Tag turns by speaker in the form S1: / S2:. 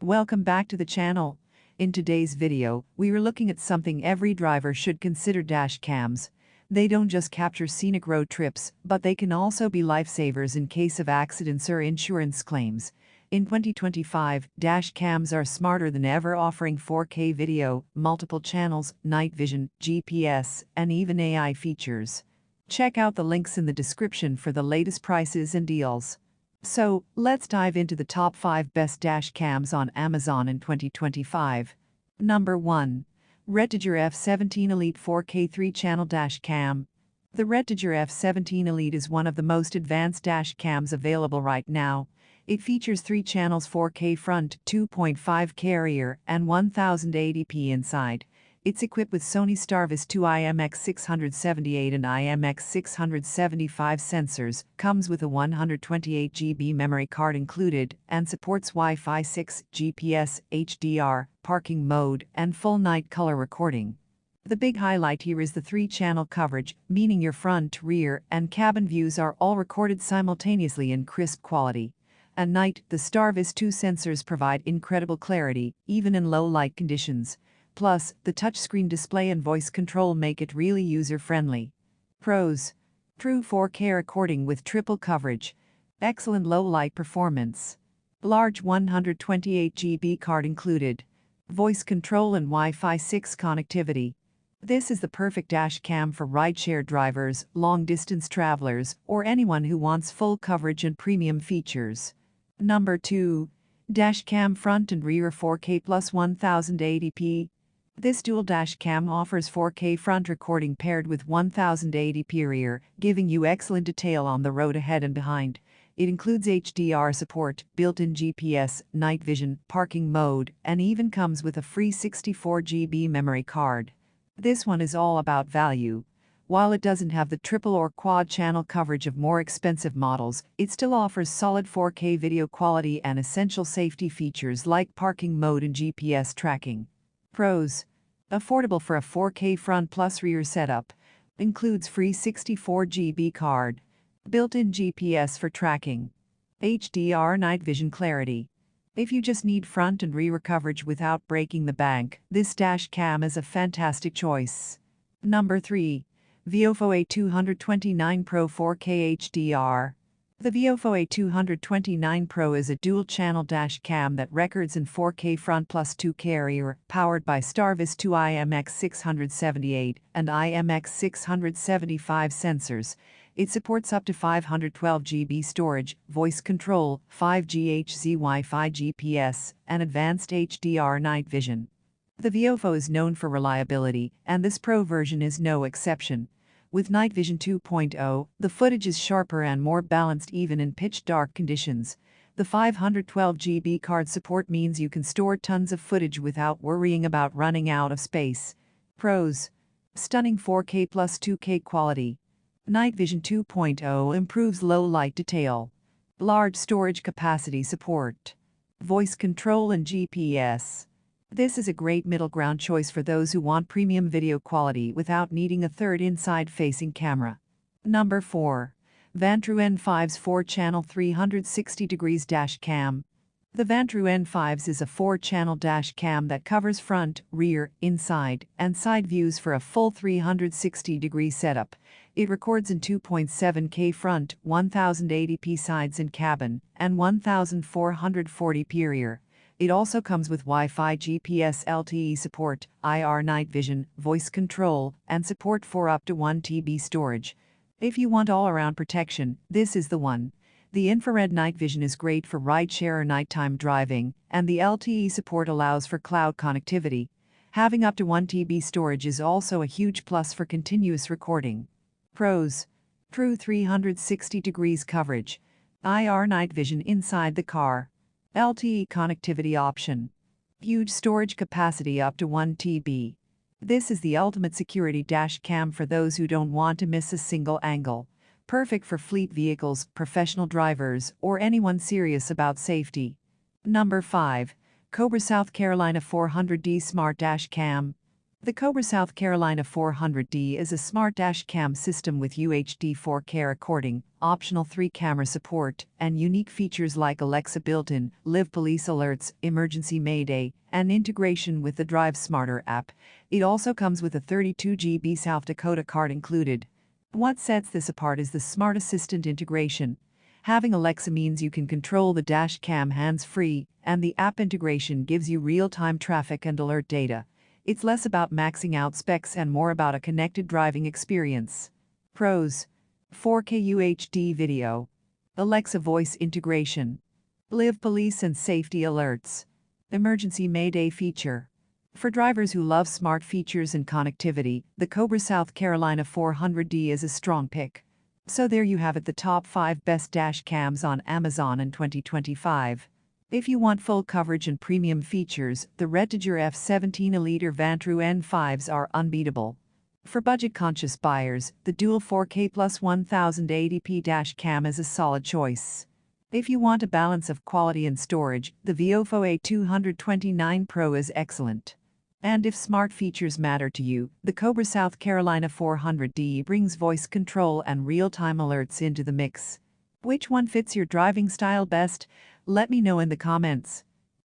S1: Welcome back to the channel. In today's video, we are looking at something every driver should consider: dash cams. They don't just capture scenic road trips, but they can also be lifesavers in case of accidents or insurance claims. In 2025, dash cams are smarter than ever, offering 4K video, multiple channels, night vision, GPS, and even AI features. Check out the links in the description for the latest prices and deals. So, let's dive into the top 5 best dash cams on Amazon in 2025. Number 1. REDTIGER F17 Elite 4K 3-channel dash cam. The REDTIGER F17 Elite is one of the most advanced dash cams available right now. It features 3 channels, 4K front, 2.5K rear, and 1080p inside. It's equipped with Sony Starvis 2 IMX678 and IMX675 sensors, comes with a 128GB memory card included, and supports Wi-Fi 6, GPS, HDR, parking mode, and full night color recording. The big highlight here is the 3-channel coverage, meaning your front, rear, and cabin views are all recorded simultaneously in crisp quality. At night, the Starvis 2 sensors provide incredible clarity, even in low light conditions. Plus, the touchscreen display and voice control make it really user-friendly. Pros: true 4K recording with triple coverage, excellent low-light performance, large 128GB card included, voice control and Wi-Fi 6 connectivity. This is the perfect dash cam for rideshare drivers, long-distance travelers, or anyone who wants full coverage and premium features. Number 2. Dash cam front and rear 4K plus 1080p. This dual dash cam offers 4K front recording paired with 1080p rear, giving you excellent detail on the road ahead and behind. It includes HDR support, built-in GPS, night vision, parking mode, and even comes with a free 64GB memory card. This one is all about value. While it doesn't have the triple or quad channel coverage of more expensive models, it still offers solid 4K video quality and essential safety features like parking mode and GPS tracking. Pros: affordable for a 4K front plus rear setup. Includes free 64GB card. Built-in GPS for tracking. HDR night vision clarity. If you just need front and rear coverage without breaking the bank, this dash cam is a fantastic choice. Number 3. VIOFO A229 Pro 4K HDR. The VIOFO A229 Pro is a dual-channel dash cam that records in 4K front plus 2K rear, powered by Starvis 2 IMX678 and IMX675 sensors. It supports up to 512GB storage, voice control, 5G HZ Wi-Fi GPS, and advanced HDR night vision. The VIOFO is known for reliability, and this Pro version is no exception. With Night Vision 2.0, the footage is sharper and more balanced even in pitch-dark conditions. The 512GB card support means you can store tons of footage without worrying about running out of space. Pros: stunning 4K plus 2K quality. Night Vision 2.0 improves low-light detail. Large storage capacity support. Voice control and GPS. This is a great middle ground choice for those who want premium video quality without needing a third inside-facing camera. Number 4. Vantrue N5's 4-channel 360 degrees dash cam. The Vantrue N5s is a 4-channel dash cam that covers front, rear, inside, and side views for a full 360-degree setup. It records in 2.7K front, 1080p sides and cabin, and 1440p rear. It also comes with Wi-Fi GPS LTE support, IR night vision, voice control, and support for up to 1 TB storage. If you want all-around protection, this is the one. The infrared night vision is great for rideshare or nighttime driving, and the LTE support allows for cloud connectivity. Having up to 1 TB storage is also a huge plus for continuous recording. Pros: true 360 degrees coverage. IR night vision inside the car. LTE connectivity option. Huge storage capacity up to 1 TB. This is the ultimate security dash cam for those who don't want to miss a single angle. Perfect for fleet vehicles, professional drivers, or anyone serious about safety. Number 5. Cobra South Carolina 400D Smart Dash Cam. The Cobra South Carolina 400D is a smart dash cam system with UHD 4K recording, optional 3-camera support, and unique features like Alexa built-in, live police alerts, emergency mayday, and integration with the Drive Smarter app. It also comes with a 32 GB South Dakota card included. What sets this apart is the Smart Assistant integration. Having Alexa means you can control the dash cam hands-free, and the app integration gives you real-time traffic and alert data. It's less about maxing out specs and more about a connected driving experience. Pros: 4K UHD video, Alexa voice integration, live police and safety alerts, emergency mayday feature. For drivers who love smart features and connectivity, the Cobra South Carolina 400D is a strong pick. So there you have it, the top 5 best dash cams on Amazon in 2025. If you want full coverage and premium features, the REDTIGER F17 Elite or Vantrue N5s are unbeatable. For budget-conscious buyers, the dual 4K plus 1080p dash cam is a solid choice. If you want a balance of quality and storage, the VIOFO A229 Pro is excellent. And if smart features matter to you, the Cobra South Carolina 400D brings voice control and real-time alerts into the mix. Which one fits your driving style best? Let me know in the comments.